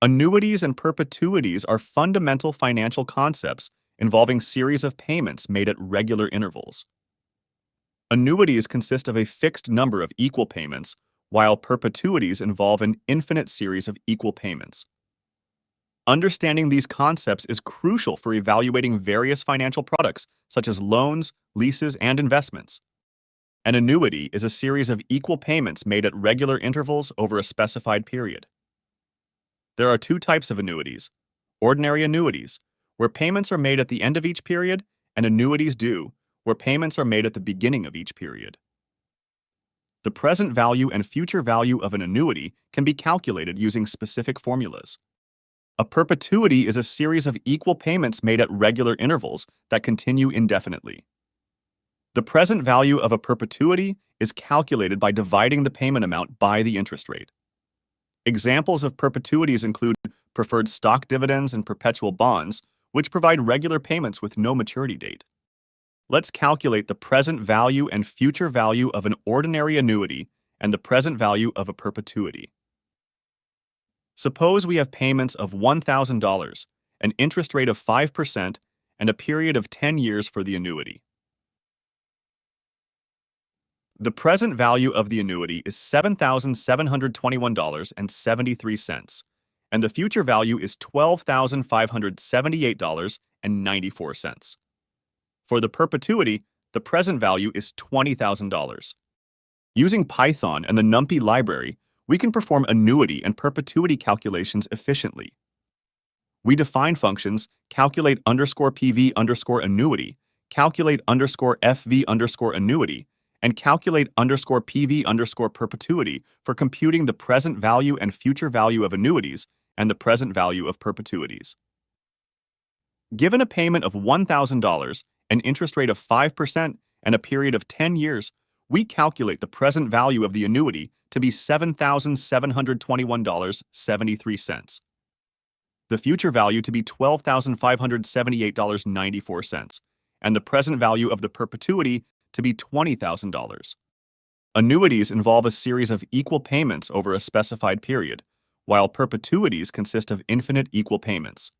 Annuities and perpetuities are fundamental financial concepts involving series of payments made at regular intervals. Annuities consist of a fixed number of equal payments, while perpetuities involve an infinite series of equal payments. Understanding these concepts is crucial for evaluating various financial products, such as loans, leases, and investments. An annuity is a series of equal payments made at regular intervals over a specified period. There are two types of annuities: ordinary annuities, where payments are made at the end of each period, and annuities due, where payments are made at the beginning of each period. The present value and future value of an annuity can be calculated using specific formulas. A perpetuity is a series of equal payments made at regular intervals that continue indefinitely. The present value of a perpetuity is calculated by dividing the payment amount by the interest rate. Examples of perpetuities include preferred stock dividends and perpetual bonds, which provide regular payments with no maturity date. Let's calculate the present value and future value of an ordinary annuity and the present value of a perpetuity. Suppose we have payments of $1,000, an interest rate of 5%, and a period of 10 years for the annuity. The present value of the annuity is $7,721.73, and the future value is $12,578.94. For the perpetuity, the present value is $20,000. Using Python and the NumPy library, we can perform annuity and perpetuity calculations efficiently. We define functions calculate _PV _annuity, calculate _FV _annuity, and calculate _PV _perpetuity for computing the present value and future value of annuities and the present value of perpetuities. Given a payment of $1,000, an interest rate of 5%, and a period of 10 years, we calculate the present value of the annuity to be $7,721.73, the future value to be $12,578.94, and the present value of the perpetuity to be $20,000. Annuities involve a series of equal payments over a specified period, while perpetuities consist of infinite equal payments.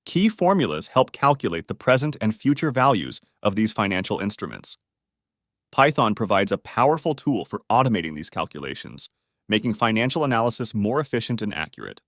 Key formulas help calculate the present and future values of these financial instruments. Python provides a powerful tool for automating these calculations, making financial analysis more efficient and accurate.